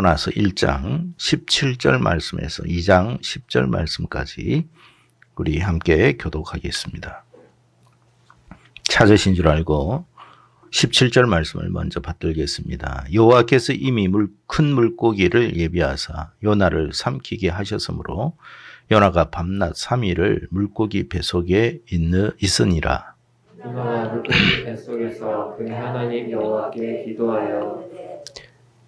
요나서 1장 17절 말씀에서 2장 10절 말씀까지 우리 함께 교독하겠습니다. 찾으신 줄 알고 17절 말씀을 먼저 받들겠습니다. 여호와께서 이미 큰 물고기를 예비하사 요나를 삼키게 하셨으므로 요나가 밤낮 3일을 물고기 뱃속에 있으니라. 요나가 물고기 뱃속에서 그의 하나님 여호와께 기도하여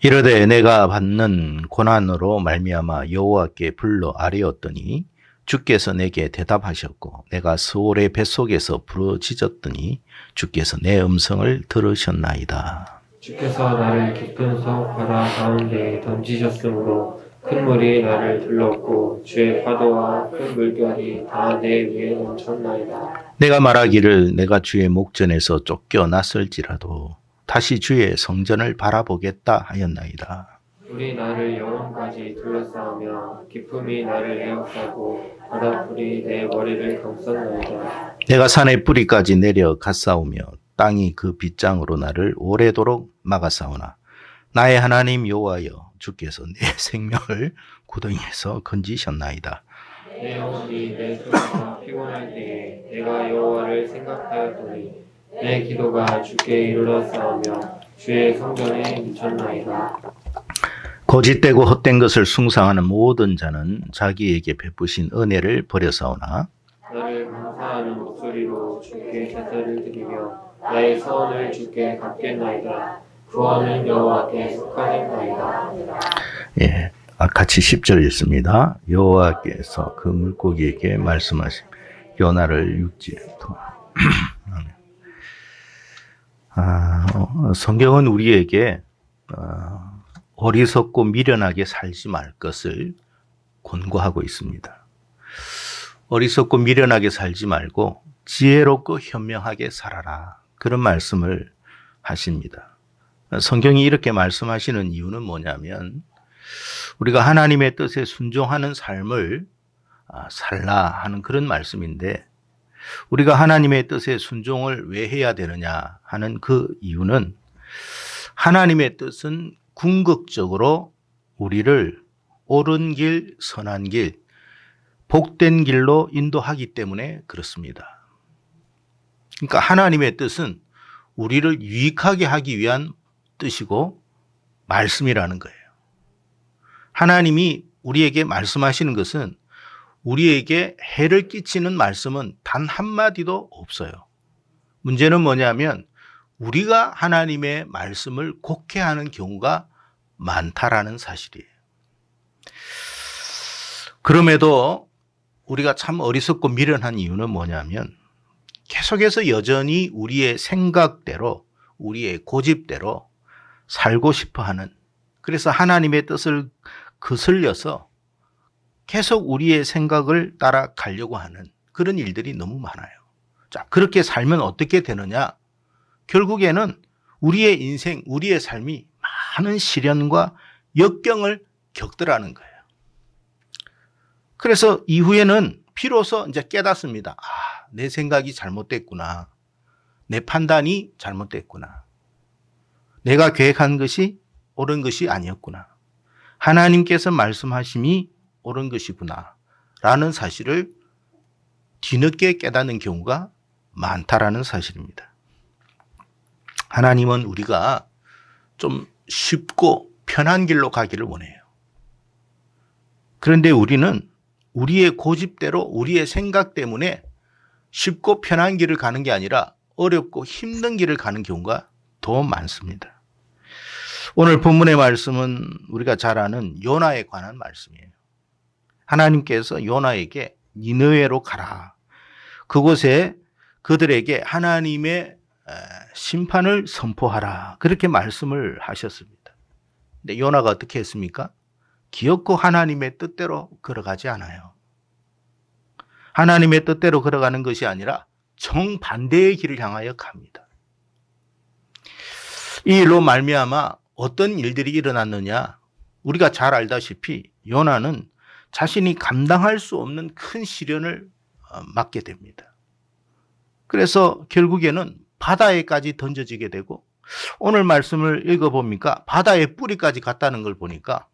이르되 내가 받는 고난으로 말미암아 여호와께 불러 아뢰었더니 주께서 내게 대답하셨고 내가 스올의 뱃속에서 부르짖었더니 주께서 내 음성을 들으셨나이다. 주께서 나를 깊은 속 바다 가운데에 던지셨으므로 큰 물이 나를 들렀고 주의 파도와 큰 물결이 다 내 위에 넘쳤나이다. 내가 말하기를 내가 주의 목전에서 쫓겨났을지라도 다시 주의 성전을 바라보겠다 하였나이다. 불이 나를 영혼까지 둘러싸으며 기품이 나를 에워싸고 바닷불이 내 머리를 감쌌나이다. 내가 산의 뿌리까지 내려 갔사오며 땅이 그 빗장으로 나를 오래도록 막았사오나 나의 하나님 여호와여 주께서 내 생명을 구덩이에서 건지셨나이다. 내 영혼이 내 소리가 피곤할 때에 내가 여호와를 생각하였더니 내 기도가 주께 이르렀사오며 주의 성전에 미쳤나이다. 거짓되고 헛된 것을 숭상하는 모든 자는 자기에게 베푸신 은혜를 버려사오나 나를 감사하는 목소리로 주께 제사를 드리며 나의 서원을 주께 갚겠나이다. 구원은 여호와께 속하였나이다. 예, 같이 10절 읽습니다. 여호와께서 그 물고기에게 말씀하신 요나를 육지에 성경은 우리에게 어리석고 미련하게 살지 말 것을 권고하고 있습니다. 어리석고 미련하게 살지 말고 지혜롭고 현명하게 살아라. 그런 말씀을 하십니다. 성경이 이렇게 말씀하시는 이유는 뭐냐면 우리가 하나님의 뜻에 순종하는 삶을 살라 하는 그런 말씀인데 우리가 하나님의 뜻에 순종을 왜 해야 되느냐 하는 그 이유는 하나님의 뜻은 궁극적으로 우리를 옳은 길, 선한 길, 복된 길로 인도하기 때문에 그렇습니다. 그러니까 하나님의 뜻은 우리를 유익하게 하기 위한 뜻이고 말씀이라는 거예요. 하나님이 우리에게 말씀하시는 것은 우리에게 해를 끼치는 말씀은 단 한마디도 없어요. 문제는 뭐냐면 우리가 하나님의 말씀을 곡해하는 경우가 많다라는 사실이에요. 그럼에도 우리가 참 어리석고 미련한 이유는 뭐냐면 계속해서 여전히 우리의 생각대로 우리의 고집대로 살고 싶어하는 그래서 하나님의 뜻을 거슬려서 계속 우리의 생각을 따라가려고 하는 그런 일들이 너무 많아요. 자, 그렇게 살면 어떻게 되느냐? 결국에는 우리의 인생, 우리의 삶이 많은 시련과 역경을 겪더라는 거예요. 그래서 이후에는 비로소 이제 깨닫습니다. 내 생각이 잘못됐구나. 내 판단이 잘못됐구나. 내가 계획한 것이 옳은 것이 아니었구나. 하나님께서 말씀하심이 옳은 것이구나. 라는 사실을 뒤늦게 깨닫는 경우가 많다라는 사실입니다. 하나님은 우리가 좀 쉽고 편한 길로 가기를 원해요. 그런데 우리는 우리의 고집대로 우리의 생각 때문에 쉽고 편한 길을 가는 게 아니라 어렵고 힘든 길을 가는 경우가 더 많습니다. 오늘 본문의 말씀은 우리가 잘 아는 요나에 관한 말씀이에요. 하나님께서 요나에게 니느웨로 가라. 그곳에 그들에게 하나님의 심판을 선포하라. 그렇게 말씀을 하셨습니다. 근데 요나가 어떻게 했습니까? 기어코 하나님의 뜻대로 걸어가지 않아요. 하나님의 뜻대로 걸어가는 것이 아니라 정반대의 길을 향하여 갑니다. 이 일로 말미암아 어떤 일들이 일어났느냐? 우리가 잘 알다시피 요나는 자신이 감당할 수 없는 큰 시련을 맞게 됩니다. 그래서 결국에는 바다에까지 던져지게 되고 오늘 말씀을 읽어보니까 바다의 뿌리까지 갔다는 걸 보니까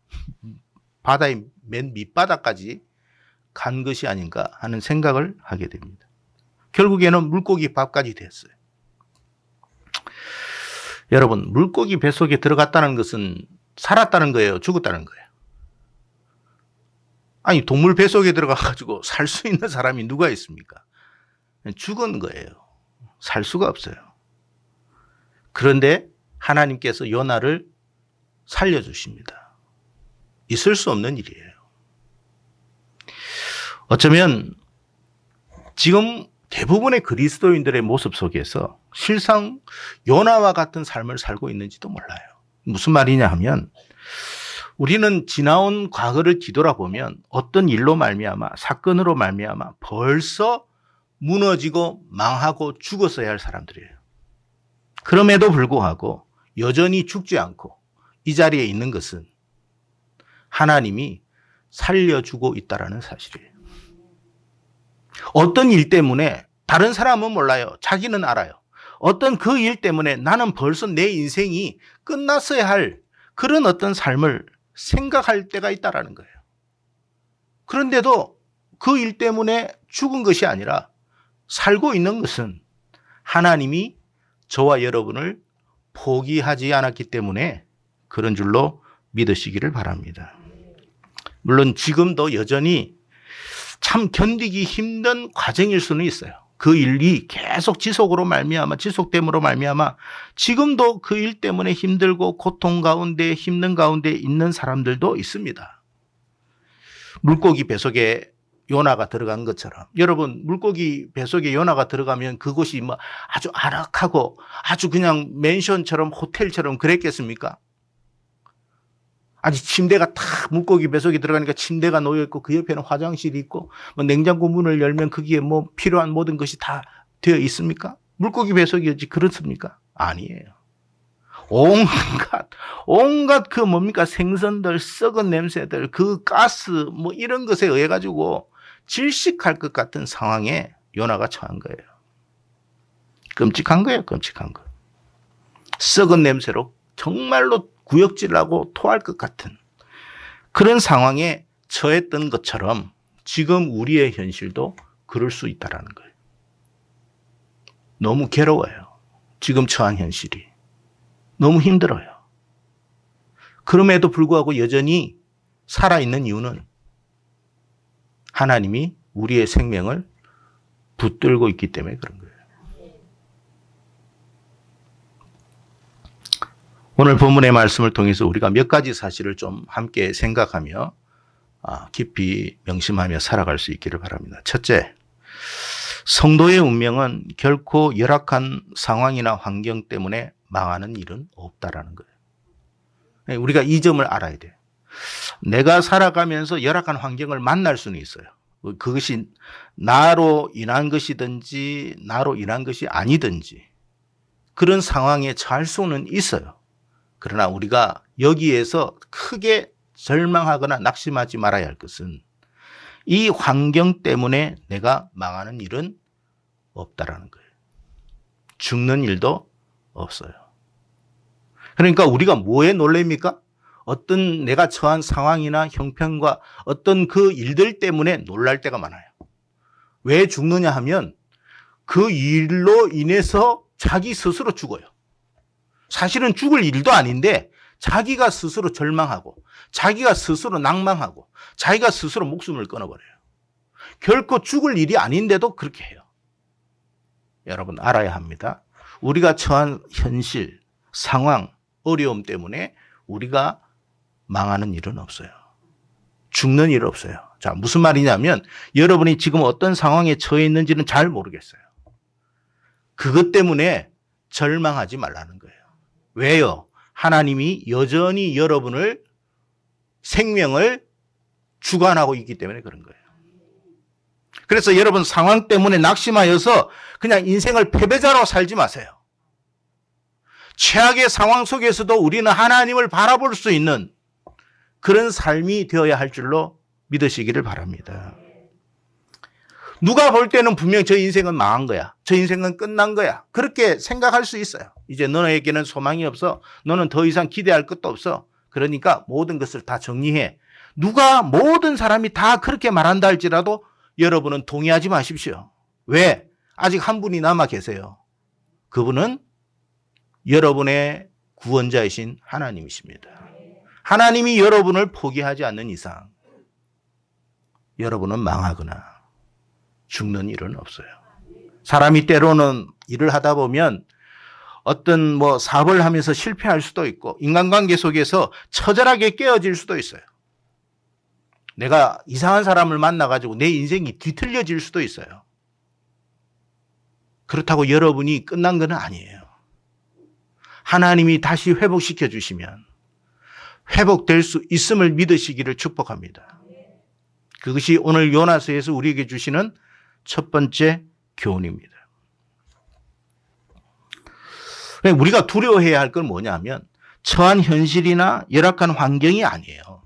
바다의 맨 밑바닥까지 간 것이 아닌가 하는 생각을 하게 됩니다. 결국에는 물고기 밥까지 됐어요. 여러분, 물고기 뱃속에 들어갔다는 것은 살았다는 거예요? 죽었다는 거예요? 아니, 동물 뱃속에 들어가가지고 살 수 있는 사람이 누가 있습니까? 죽은 거예요. 살 수가 없어요. 그런데 하나님께서 요나를 살려주십니다. 있을 수 없는 일이에요. 어쩌면 지금 대부분의 그리스도인들의 모습 속에서 실상 요나와 같은 삶을 살고 있는지도 몰라요. 무슨 말이냐 하면 우리는 지나온 과거를 뒤돌아보면 어떤 일로 말미암아 사건으로 말미암아 벌써 무너지고 망하고 죽었어야 할 사람들이에요. 그럼에도 불구하고 여전히 죽지 않고 이 자리에 있는 것은 하나님이 살려주고 있다는 사실이에요. 어떤 일 때문에 다른 사람은 몰라요. 자기는 알아요. 어떤 그 일 때문에 나는 벌써 내 인생이 끝났어야 할 그런 어떤 삶을 생각할 때가 있다는 거예요. 그런데도 그 일 때문에 죽은 것이 아니라 살고 있는 것은 하나님이 저와 여러분을 포기하지 않았기 때문에 그런 줄로 믿으시기를 바랍니다. 물론 지금도 여전히 참 견디기 힘든 과정일 수는 있어요. 그 일이 계속 지속됨으로 말미암아 지금도 그 일 때문에 힘들고 고통 가운데 힘든 가운데 있는 사람들도 있습니다. 물고기 뱃속에 요나가 들어간 것처럼 여러분 물고기 뱃속에 요나가 들어가면 그곳이 뭐 아주 아늑하고 아주 그냥 맨션처럼 호텔처럼 그랬겠습니까? 아니 침대가 탁 물고기 뱃속에 들어가니까 침대가 놓여 있고 그 옆에는 화장실이 있고 뭐 냉장고 문을 열면 거기에 뭐 필요한 모든 것이 다 되어 있습니까? 물고기 뱃속이었지 그렇습니까? 아니에요. 온갖 그 뭡니까 생선들 썩은 냄새들 그 가스 뭐 이런 것에 의해 가지고 질식할 것 같은 상황에 요나가 처한 거예요. 끔찍한 거예요. 끔찍한 거. 썩은 냄새로 정말로 구역질하고 토할 것 같은 그런 상황에 처했던 것처럼 지금 우리의 현실도 그럴 수 있다는 거예요. 너무 괴로워요. 지금 처한 현실이. 너무 힘들어요. 그럼에도 불구하고 여전히 살아있는 이유는 하나님이 우리의 생명을 붙들고 있기 때문에 그런 거예요. 오늘 본문의 말씀을 통해서 우리가 몇 가지 사실을 좀 함께 생각하며 깊이 명심하며 살아갈 수 있기를 바랍니다. 첫째, 성도의 운명은 결코 열악한 상황이나 환경 때문에 망하는 일은 없다라는 거예요. 우리가 이 점을 알아야 돼요. 내가 살아가면서 열악한 환경을 만날 수는 있어요. 그것이 나로 인한 것이든지 나로 인한 것이 아니든지 그런 상황에 처할 수는 있어요. 그러나 우리가 여기에서 크게 절망하거나 낙심하지 말아야 할 것은 이 환경 때문에 내가 망하는 일은 없다라는 거예요. 죽는 일도 없어요. 그러니까 우리가 뭐에 놀랍니까? 어떤 내가 처한 상황이나 형편과 어떤 그 일들 때문에 놀랄 때가 많아요. 왜 죽느냐 하면 그 일로 인해서 자기 스스로 죽어요. 사실은 죽을 일도 아닌데 자기가 스스로 절망하고 자기가 스스로 낭망하고 자기가 스스로 목숨을 끊어버려요. 결코 죽을 일이 아닌데도 그렇게 해요. 여러분 알아야 합니다. 우리가 처한 현실, 상황, 어려움 때문에 우리가 망하는 일은 없어요. 죽는 일은 없어요. 자, 무슨 말이냐면 여러분이 지금 어떤 상황에 처해 있는지는 잘 모르겠어요. 그것 때문에 절망하지 말라는 거예요. 왜요? 하나님이 여전히 여러분을 생명을 주관하고 있기 때문에 그런 거예요. 그래서 여러분 상황 때문에 낙심하여서 그냥 인생을 패배자로 살지 마세요. 최악의 상황 속에서도 우리는 하나님을 바라볼 수 있는 그런 삶이 되어야 할 줄로 믿으시기를 바랍니다. 누가 볼 때는 분명 저 인생은 망한 거야. 저 인생은 끝난 거야. 그렇게 생각할 수 있어요. 이제 너에게는 소망이 없어. 너는 더 이상 기대할 것도 없어. 그러니까 모든 것을 다 정리해. 누가 모든 사람이 다 그렇게 말한다 할지라도 여러분은 동의하지 마십시오. 왜? 아직 한 분이 남아 계세요. 그분은 여러분의 구원자이신 하나님이십니다. 하나님이 여러분을 포기하지 않는 이상 여러분은 망하거나 죽는 일은 없어요. 사람이 때로는 일을 하다 보면 어떤 사업을 하면서 실패할 수도 있고 인간관계 속에서 처절하게 깨어질 수도 있어요. 내가 이상한 사람을 만나가지고 내 인생이 뒤틀려질 수도 있어요. 그렇다고 여러분이 끝난 건 아니에요. 하나님이 다시 회복시켜 주시면 회복될 수 있음을 믿으시기를 축복합니다. 그것이 오늘 요나서에서 우리에게 주시는 첫 번째 교훈입니다. 우리가 두려워해야 할 건 뭐냐면 처한 현실이나 열악한 환경이 아니에요.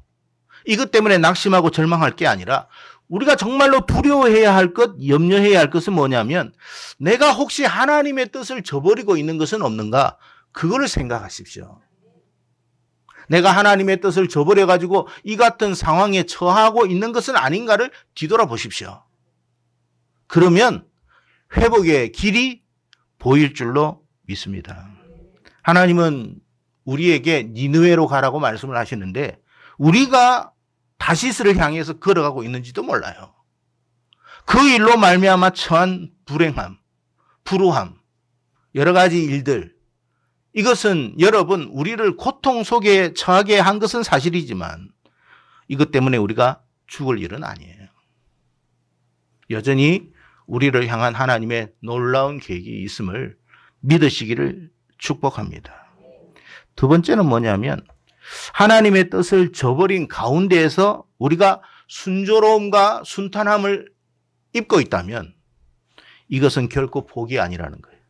이것 때문에 낙심하고 절망할 게 아니라 우리가 정말로 두려워해야 할 것, 염려해야 할 것은 뭐냐면 내가 혹시 하나님의 뜻을 저버리고 있는 것은 없는가? 그거를 생각하십시오. 내가 하나님의 뜻을 저버려가지고 이 같은 상황에 처하고 있는 것은 아닌가를 뒤돌아보십시오. 그러면 회복의 길이 보일 줄로 믿습니다. 하나님은 우리에게 니느웨로 가라고 말씀을 하시는데 우리가 다시스를 향해서 걸어가고 있는지도 몰라요. 그 일로 말미암아 처한 불행함, 불우함, 여러 가지 일들, 이것은 여러분 우리를 고통 속에 처하게 한 것은 사실이지만 이것 때문에 우리가 죽을 일은 아니에요. 여전히 우리를 향한 하나님의 놀라운 계획이 있음을 믿으시기를 축복합니다. 두 번째는 뭐냐면 하나님의 뜻을 저버린 가운데에서 우리가 순조로움과 순탄함을 입고 있다면 이것은 결코 복이 아니라는 거예요.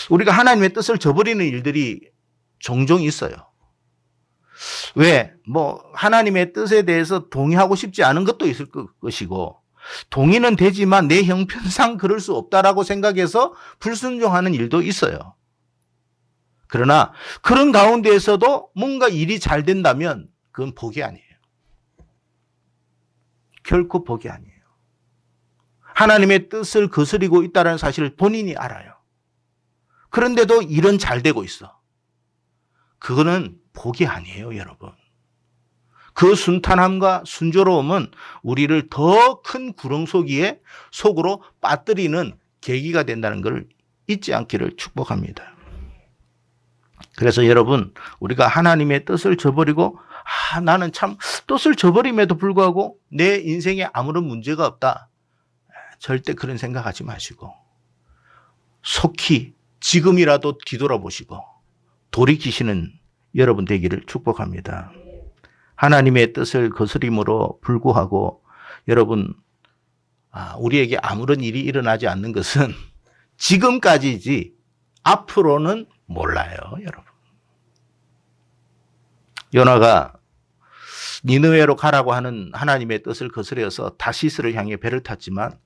우리가 하나님의 뜻을 저버리는 일들이 종종 있어요. 왜? 하나님의 뜻에 대해서 동의하고 싶지 않은 것도 있을 것이고 동의는 되지만 내 형편상 그럴 수 없다라고 생각해서 불순종하는 일도 있어요. 그러나 그런 가운데에서도 뭔가 일이 잘 된다면 그건 복이 아니에요. 결코 복이 아니에요. 하나님의 뜻을 거스리고 있다는 사실을 본인이 알아요. 그런데도 일은 잘 되고 있어. 그거는 복이 아니에요, 여러분. 그 순탄함과 순조로움은 우리를 더 큰 구렁 속으로 빠뜨리는 계기가 된다는 것을 잊지 않기를 축복합니다. 그래서 여러분, 우리가 하나님의 뜻을 저버리고 나는 참 뜻을 저버림에도 불구하고 내 인생에 아무런 문제가 없다. 절대 그런 생각하지 마시고 속히 지금이라도 뒤돌아보시고 돌이키시는 여러분 되기를 축복합니다. 하나님의 뜻을 거스림으로 불구하고 여러분 우리에게 아무런 일이 일어나지 않는 것은 지금까지지 앞으로는 몰라요, 여러분. 요나가 니느웨로 가라고 하는 하나님의 뜻을 거스려서 다시스를 향해 배를 탔지만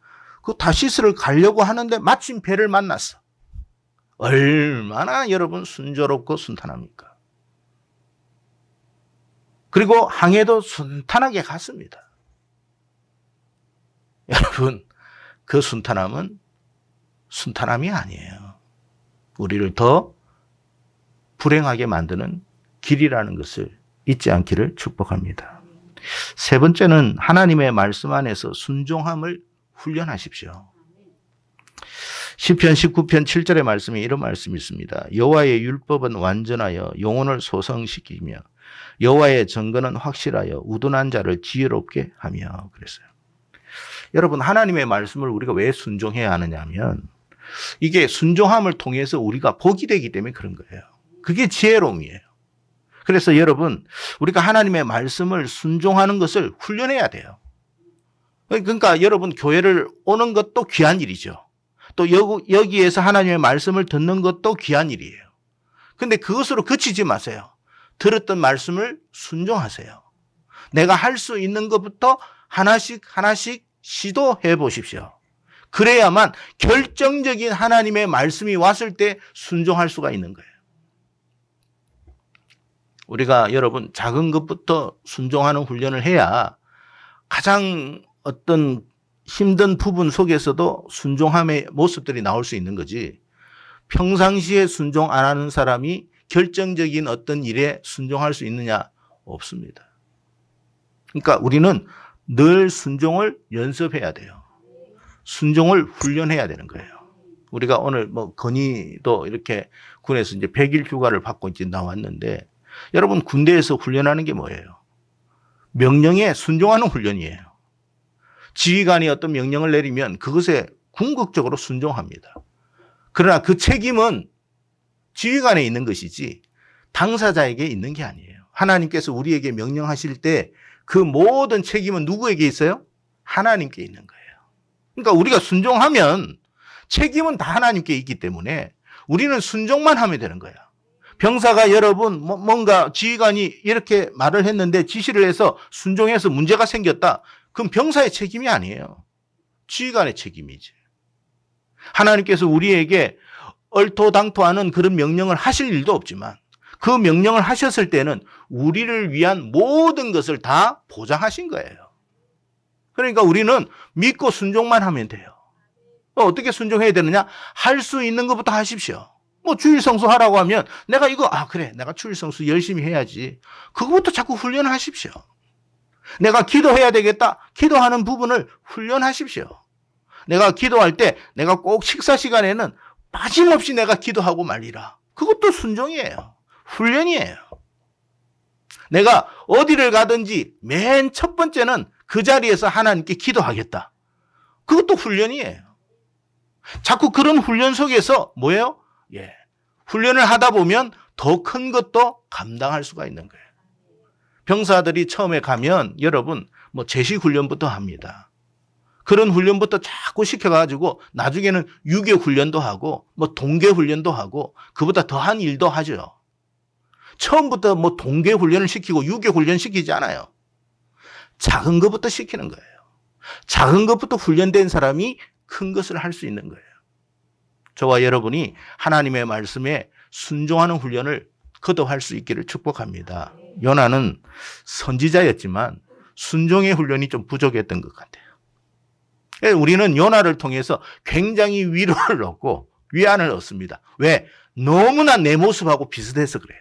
그 다시스를 가려고 하는데 마침 배를 만났어. 얼마나 여러분 순조롭고 순탄합니까? 그리고 항해도 순탄하게 갔습니다. 여러분, 그 순탄함은 순탄함이 아니에요. 우리를 더 불행하게 만드는 길이라는 것을 잊지 않기를 축복합니다. 세 번째는 하나님의 말씀 안에서 순종함을 훈련하십시오. 시편 19편 7절의 말씀에 이런 말씀이 있습니다. 여호와의 율법은 완전하여 영혼을 소성시키며 여호와의 정건은 확실하여 우둔한 자를 지혜롭게 하며 그랬어요. 여러분, 하나님의 말씀을 우리가 왜 순종해야 하느냐 하면 이게 순종함을 통해서 우리가 복이 되기 때문에 그런 거예요. 그게 지혜로움이에요. 그래서 여러분, 우리가 하나님의 말씀을 순종하는 것을 훈련해야 돼요. 그러니까 여러분, 교회를 오는 것도 귀한 일이죠. 또 여기에서 하나님의 말씀을 듣는 것도 귀한 일이에요. 근데 그것으로 그치지 마세요. 들었던 말씀을 순종하세요. 내가 할 수 있는 것부터 하나씩 시도해 보십시오. 그래야만 결정적인 하나님의 말씀이 왔을 때 순종할 수가 있는 거예요. 우리가 여러분 작은 것부터 순종하는 훈련을 해야 가장 어떤 힘든 부분 속에서도 순종함의 모습들이 나올 수 있는 거지, 평상시에 순종 안 하는 사람이 결정적인 어떤 일에 순종할 수 있느냐? 없습니다. 그러니까 우리는 늘 순종을 연습해야 돼요. 순종을 훈련해야 되는 거예요. 우리가 오늘 뭐 건의도 이렇게 군에서 이제 100일 휴가를 받고 이제 나왔는데, 여러분 군대에서 훈련하는 게 뭐예요? 명령에 순종하는 훈련이에요. 지휘관이 어떤 명령을 내리면 그것에 궁극적으로 순종합니다. 그러나 그 책임은 지휘관에 있는 것이지 당사자에게 있는 게 아니에요. 하나님께서 우리에게 명령하실 때 그 모든 책임은 누구에게 있어요? 하나님께 있는 거예요. 그러니까 우리가 순종하면 책임은 다 하나님께 있기 때문에 우리는 순종만 하면 되는 거야. 병사가 여러분 뭔가 지휘관이 이렇게 말을 했는데 지시를 해서 순종해서 문제가 생겼다. 그럼 병사의 책임이 아니에요. 지휘관의 책임이지. 하나님께서 우리에게 얼토당토하는 그런 명령을 하실 일도 없지만 그 명령을 하셨을 때는 우리를 위한 모든 것을 다 보장하신 거예요. 그러니까 우리는 믿고 순종만 하면 돼요. 어떻게 순종해야 되느냐? 할 수 있는 것부터 하십시오. 뭐 주일 성수 하라고 하면 내가 이거 그래 내가 주일 성수 열심히 해야지. 그거부터 자꾸 훈련하십시오. 내가 기도해야 되겠다. 기도하는 부분을 훈련하십시오. 내가 기도할 때 내가 꼭 식사 시간에는 빠짐없이 내가 기도하고 말리라. 그것도 순종이에요. 훈련이에요. 내가 어디를 가든지 맨 첫 번째는 그 자리에서 하나님께 기도하겠다. 그것도 훈련이에요. 자꾸 그런 훈련 속에서 뭐예요? 훈련을 하다 보면 더 큰 것도 감당할 수가 있는 거예요. 병사들이 처음에 가면 여러분 뭐 제식 훈련부터 합니다. 그런 훈련부터 자꾸 시켜가지고 나중에는 유교 훈련도 하고 뭐 동계 훈련도 하고 그보다 더한 일도 하죠. 처음부터 뭐 동계 훈련을 시키고 유교 훈련 시키지 않아요. 작은 것부터 시키는 거예요. 작은 것부터 훈련된 사람이 큰 것을 할 수 있는 거예요. 저와 여러분이 하나님의 말씀에 순종하는 훈련을 거듭할 수 있기를 축복합니다. 요나는 선지자였지만 순종의 훈련이 좀 부족했던 것 같아요. 우리는 요나를 통해서 굉장히 위로를 얻고 위안을 얻습니다. 왜? 너무나 내 모습하고 비슷해서 그래요.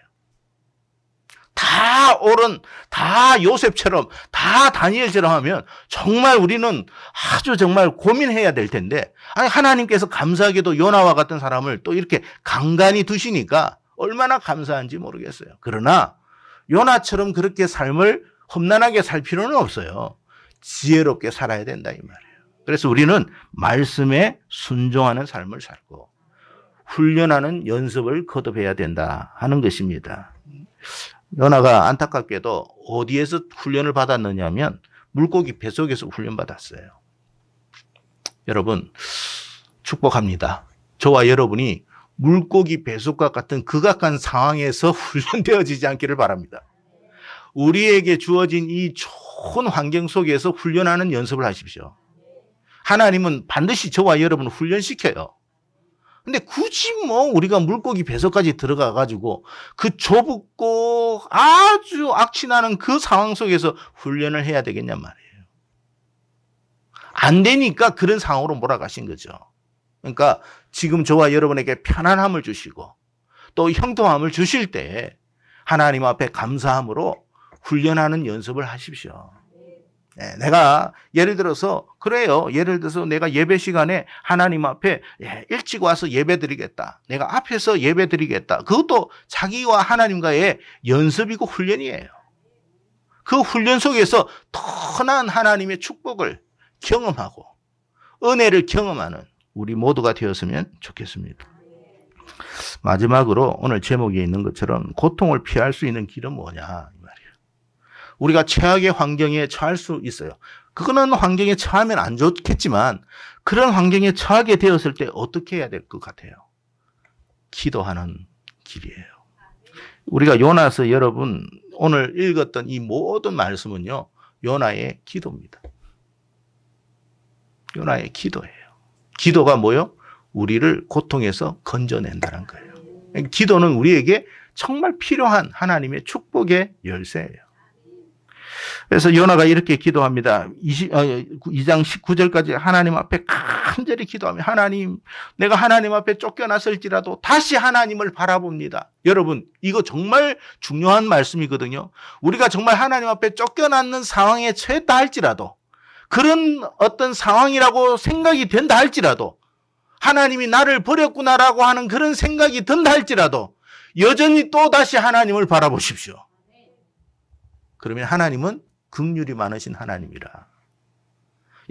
다 요셉처럼, 다 다니엘처럼 하면 정말 우리는 아주 정말 고민해야 될 텐데, 하나님께서 감사하게도 요나와 같은 사람을 또 이렇게 간간히 두시니까 얼마나 감사한지 모르겠어요. 그러나 요나처럼 그렇게 삶을 험난하게 살 필요는 없어요. 지혜롭게 살아야 된다 이 말이에요. 그래서 우리는 말씀에 순종하는 삶을 살고 훈련하는 연습을 거듭해야 된다 하는 것입니다. 요나가 안타깝게도 어디에서 훈련을 받았느냐면 물고기 뱃속에서 훈련받았어요. 여러분 축복합니다. 저와 여러분이 물고기 뱃속과 같은 극악한 상황에서 훈련되어지지 않기를 바랍니다. 우리에게 주어진 이 좋은 환경 속에서 훈련하는 연습을 하십시오. 하나님은 반드시 저와 여러분을 훈련시켜요. 근데 굳이 뭐 우리가 물고기 뱃속까지 들어가 가지고 그 좁고 아주 악취나는 그 상황 속에서 훈련을 해야 되겠냔 말이에요. 안 되니까 그런 상황으로 몰아가신 거죠. 그러니까 지금 저와 여러분에게 편안함을 주시고 또 형통함을 주실 때 하나님 앞에 감사함으로 훈련하는 연습을 하십시오. 내가 예를 들어서 그래요. 예를 들어서 내가 예배 시간에 하나님 앞에 일찍 와서 예배 드리겠다. 내가 앞에서 예배 드리겠다. 그것도 자기와 하나님과의 연습이고 훈련이에요. 그 훈련 속에서 선한 하나님의 축복을 경험하고 은혜를 경험하는 우리 모두가 되었으면 좋겠습니다. 마지막으로 오늘 제목에 있는 것처럼 고통을 피할 수 있는 길은 뭐냐 이 말이에요. 우리가 최악의 환경에 처할 수 있어요. 그거는 환경에 처하면 안 좋겠지만 그런 환경에 처하게 되었을 때 어떻게 해야 될 것 같아요? 기도하는 길이에요. 우리가 요나서 여러분 오늘 읽었던 이 모든 말씀은요. 요나의 기도입니다. 요나의 기도예요. 기도가 뭐요? 우리를 고통에서 건져낸다는 거예요. 기도는 우리에게 정말 필요한 하나님의 축복의 열쇠예요. 그래서 요나가 이렇게 기도합니다. 2장 19절까지 하나님 앞에 간절히 기도하며 하나님, 내가 하나님 앞에 쫓겨났을지라도 다시 하나님을 바라봅니다. 여러분, 이거 정말 중요한 말씀이거든요. 우리가 정말 하나님 앞에 쫓겨났는 상황에 처했다 할지라도, 그런 어떤 상황이라고 생각이 된다 할지라도, 하나님이 나를 버렸구나라고 하는 그런 생각이 든다 할지라도 여전히 또 다시 하나님을 바라보십시오. 그러면 하나님은 긍휼이 많으신 하나님이라.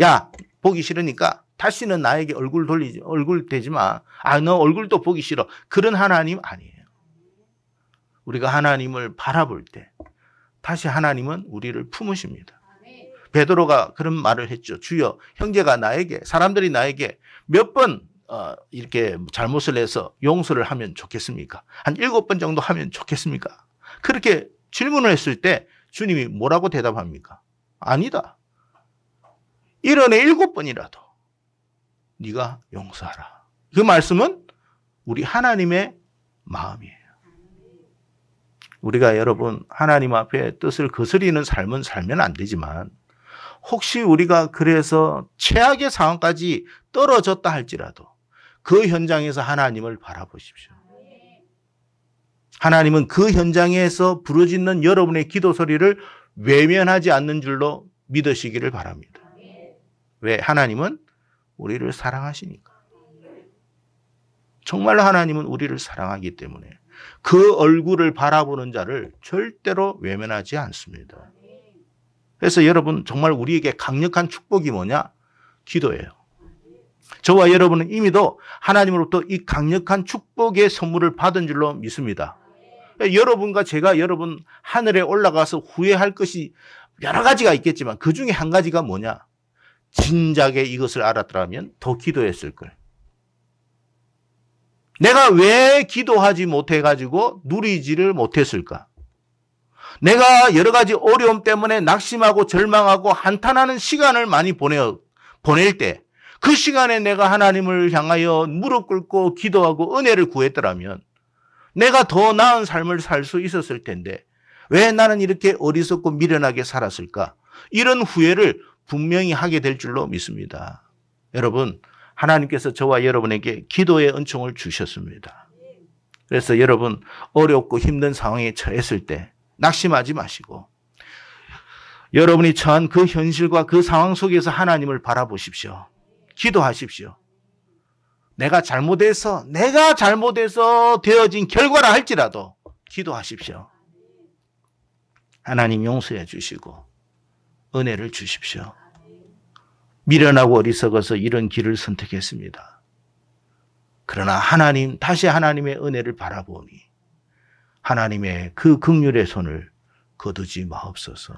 야, 보기 싫으니까 다시는 나에게 얼굴 대지 마. 너 얼굴도 보기 싫어. 그런 하나님 아니에요. 우리가 하나님을 바라볼 때 다시 하나님은 우리를 품으십니다. 베드로가 그런 말을 했죠. 주여, 형제가 나에게, 사람들이 나에게 몇 번 이렇게 잘못을 해서 용서를 하면 좋겠습니까? 한 7번 정도 하면 좋겠습니까? 그렇게 질문을 했을 때 주님이 뭐라고 대답합니까? 아니다. 1년에 7번이라도 네가 용서하라. 그 말씀은 우리 하나님의 마음이에요. 우리가 여러분 하나님 앞에 뜻을 거스리는 삶은 살면 안 되지만 혹시 우리가 그래서 최악의 상황까지 떨어졌다 할지라도 그 현장에서 하나님을 바라보십시오. 하나님은 그 현장에서 부르짖는 여러분의 기도 소리를 외면하지 않는 줄로 믿으시기를 바랍니다. 왜? 하나님은 우리를 사랑하시니까. 정말 하나님은 우리를 사랑하기 때문에 그 얼굴을 바라보는 자를 절대로 외면하지 않습니다. 그래서 여러분 정말 우리에게 강력한 축복이 뭐냐? 기도예요. 저와 여러분은 이미도 하나님으로부터 이 강력한 축복의 선물을 받은 줄로 믿습니다. 여러분과 제가 여러분 하늘에 올라가서 후회할 것이 여러 가지가 있겠지만 그 중에 한 가지가 뭐냐? 진작에 이것을 알았더라면 더 기도했을 걸. 내가 왜 기도하지 못해가지고 누리지를 못했을까? 내가 여러 가지 어려움 때문에 낙심하고 절망하고 한탄하는 시간을 많이 보낼 때 그 시간에 내가 하나님을 향하여 무릎 꿇고 기도하고 은혜를 구했더라면 내가 더 나은 삶을 살 수 있었을 텐데 왜 나는 이렇게 어리석고 미련하게 살았을까? 이런 후회를 분명히 하게 될 줄로 믿습니다. 여러분, 하나님께서 저와 여러분에게 기도의 은총을 주셨습니다. 그래서 여러분 어렵고 힘든 상황에 처했을 때 낙심하지 마시고 여러분이 처한 그 현실과 그 상황 속에서 하나님을 바라보십시오. 기도하십시오. 내가 잘못해서 되어진 결과라 할지라도 기도하십시오. 하나님 용서해 주시고 은혜를 주십시오. 미련하고 어리석어서 이런 길을 선택했습니다. 그러나 다시 하나님의 은혜를 바라보니 하나님의 그 긍휼의 손을 거두지 마옵소서.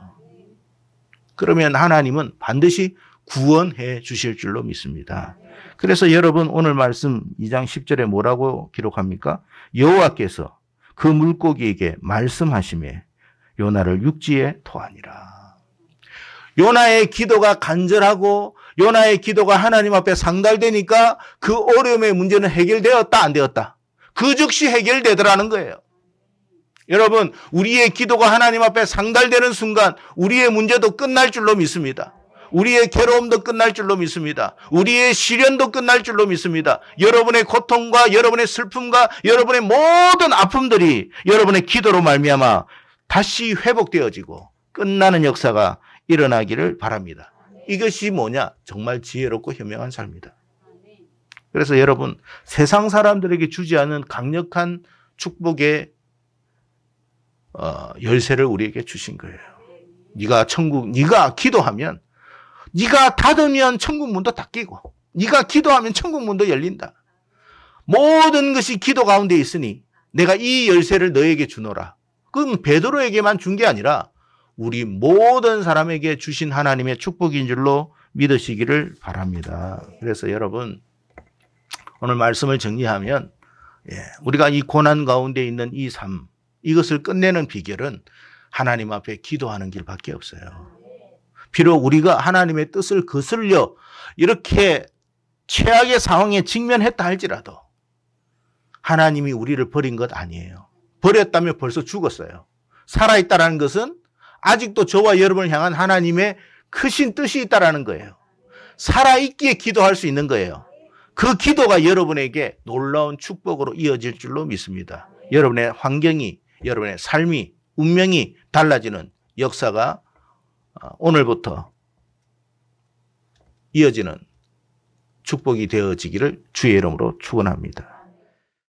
그러면 하나님은 반드시 구원해 주실 줄로 믿습니다. 그래서 여러분 오늘 말씀 2장 10절에 뭐라고 기록합니까? 여호와께서 그 물고기에게 말씀하시매 요나를 육지에 토하니라. 요나의 기도가 간절하고 요나의 기도가 하나님 앞에 상달되니까 그 어려움의 문제는 해결되었다 안 되었다? 그 즉시 해결되더라는 거예요. 여러분 우리의 기도가 하나님 앞에 상달되는 순간 우리의 문제도 끝날 줄로 믿습니다. 우리의 괴로움도 끝날 줄로 믿습니다. 우리의 시련도 끝날 줄로 믿습니다. 여러분의 고통과 여러분의 슬픔과 여러분의 모든 아픔들이 여러분의 기도로 말미암아 다시 회복되어지고 끝나는 역사가 일어나기를 바랍니다. 이것이 뭐냐? 정말 지혜롭고 현명한 삶이다. 그래서 여러분 세상 사람들에게 주지 않은 강력한 축복의 열쇠를 우리에게 주신 거예요. 네가 기도하면 네가 닫으면 천국 문도 닫히고 네가 기도하면 천국 문도 열린다. 모든 것이 기도 가운데 있으니 내가 이 열쇠를 너에게 주노라. 그건 베드로에게만 준 게 아니라 우리 모든 사람에게 주신 하나님의 축복인 줄로 믿으시기를 바랍니다. 그래서 여러분 오늘 말씀을 정리하면 우리가 이 고난 가운데 있는 이 삶 이것을 끝내는 비결은 하나님 앞에 기도하는 길밖에 없어요. 비록 우리가 하나님의 뜻을 거슬려 이렇게 최악의 상황에 직면했다 할지라도 하나님이 우리를 버린 것 아니에요. 버렸다면 벌써 죽었어요. 살아있다는 것은 아직도 저와 여러분을 향한 하나님의 크신 뜻이 있다는 거예요. 살아있기에 기도할 수 있는 거예요. 그 기도가 여러분에게 놀라운 축복으로 이어질 줄로 믿습니다. 여러분의 환경이, 여러분의 삶이, 운명이 달라지는 역사가 오늘부터 이어지는 축복이 되어지기를 주의 이름으로 축원합니다.